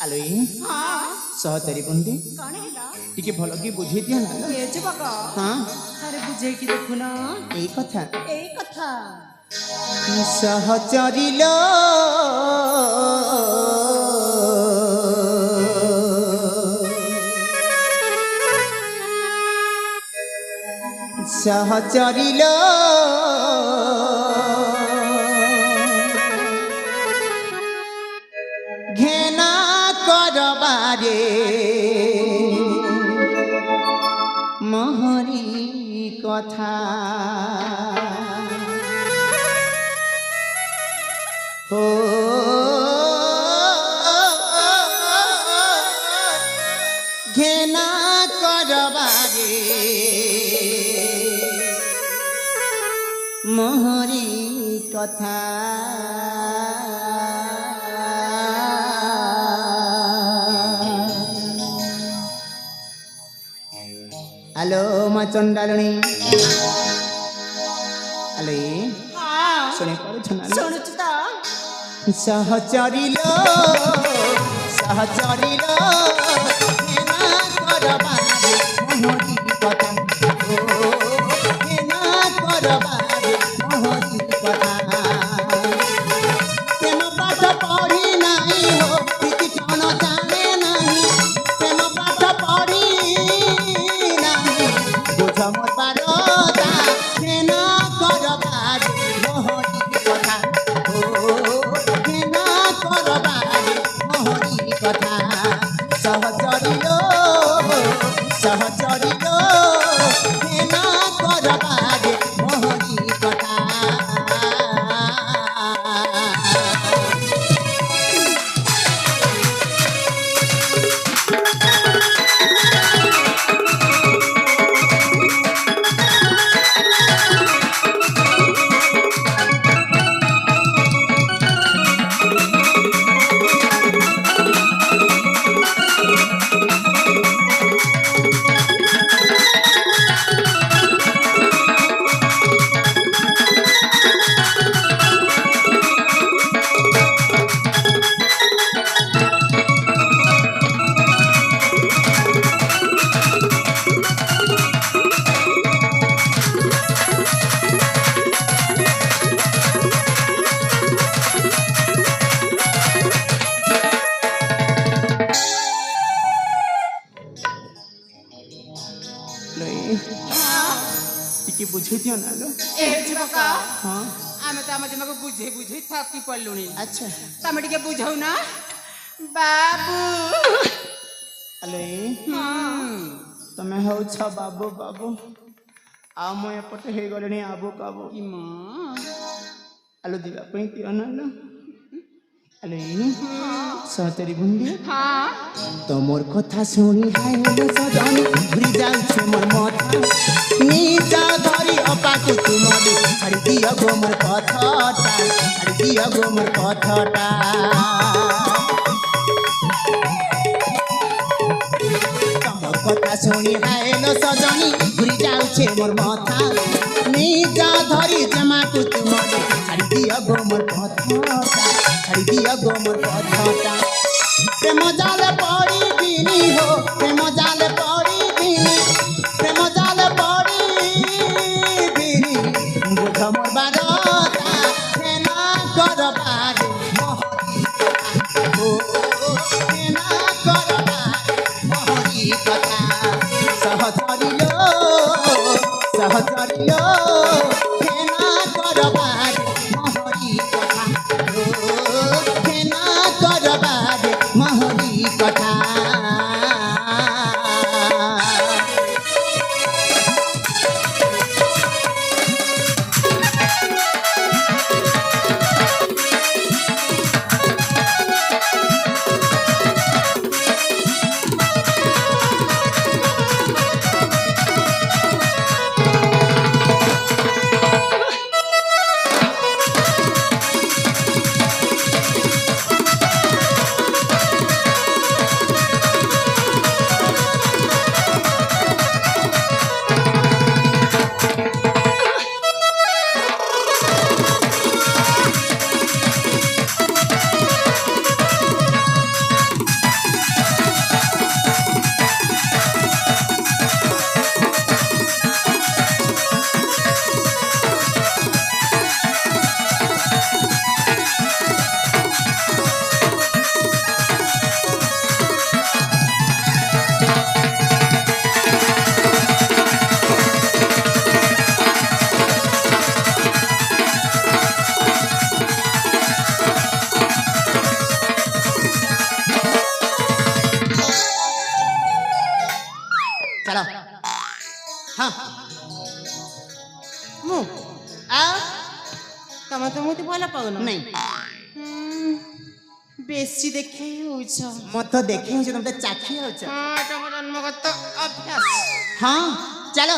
আলোই हाँ সহচারী বন্ধু कौन है ला টিকে ভাল কি বুঝাই দিও না ये जो बका হ্যাঁ अरे बुझे की देखो ना এই কথা यही कथा সহচরিল সহচরিল ঘেনা করবারে মহরি কথা ও ঘেনা করবারে মহরি কথা হ্যালো মা চন্ডালনী হ্যালো हाँ শুনে পারছ না सुन चुता সহচরিল সহচরিল ঘেনা করবারে মহরি কথা ও ঘেনা করবারে মহরি কথা প্রেম পাঠ পড়ি নাই হো কিছন জানে নাই প্রেম পাঠ পড়ি নাই বুঝ মোর পারতা ঘেনা করবারে মহরি কথা ও ঘেনা করবারে মহরি কথা সহচরিল সহচরিল ঘেনা করবারে মহরি কথা ଟିକେ ବୁଝେଇ ଦିଅ ନା ଲୋ ए जो बका ହଁ ଆମେ ତ ଆମ ଜମାକୁ ବୁଝେଇ ବୁଝେଇ ଥକି ପଡ଼ିଲୁଣି ଆଚ୍ଛା ତମେ ଟିକେ ବୁଝାଉ ନା ବାବୁ ଆଲୋ ହଁ ତମେ ହେଉଛ ବାବୁ ବାବୁ ଆଉ ମୁଁ ଏପଟେ ହେଇଗଲିଣି ଆବୁ କାବୁ କି ମା ଆଲୋ ଯିବା ପାଇଁ ଦିଅ ନା ଲୋ ଆଲୋ ସହଚରୀ ବୁନ୍ଦି हाँ ତମର କଥା ଶୁଣି ଭାଇଲେ ସଜଣି ଘୁରି ଯାଉଛି ମୋର ମଥା ନିଜ ଧରି ଅପାକୁ ତୁମରି ଛାଡ଼ି ଦିଅ ଗୋ ମୋର ପଥଟା ଛାଡ଼ି ଦିଅ ଗୋ ମୋର ପଥଟା ତମର କଥା ଶୁଣି ଭାଇଲେ ସଜଣି ଘୁରି ଯାଉଛି ମୋର ମଥା ନିଜ ଧରି ଜମାକୁ ତୁମରି ଛାଡ଼ି ଦିଅ ଗୋ ମୋର ପଥଟା ଛାଡ଼ି ଦିଅ ଗୋ ମୋର ପଥଟା প্রেম জালে পড়ি দিনি হো প্রেম জালে পড়ি দিনি প্রেম জালে পড়ি দিনি বুঝ মোর বারতা ঘেনা করবারে মহরি কথা ও ঘেনা করবারে মহরি কথা সহচরিল সহচরিল ঘেনা করবারে মহরি কথা ও ঘেনা করবারে মহরি কথা ମୁଁ ଆଉ ତମେ ତ ମୋତେ ଭଲ ପାଉନ ନାଇଁ ବେଶୀ ଦେଖେଇ ହଉଛ ମତେ ଦେଖେଇ ତମେ ଚାଖି ହଉଛ ହଁ ତମ ଜନ୍ମଗତ ଅଭ୍ୟାସ ହଁ ଚାଲ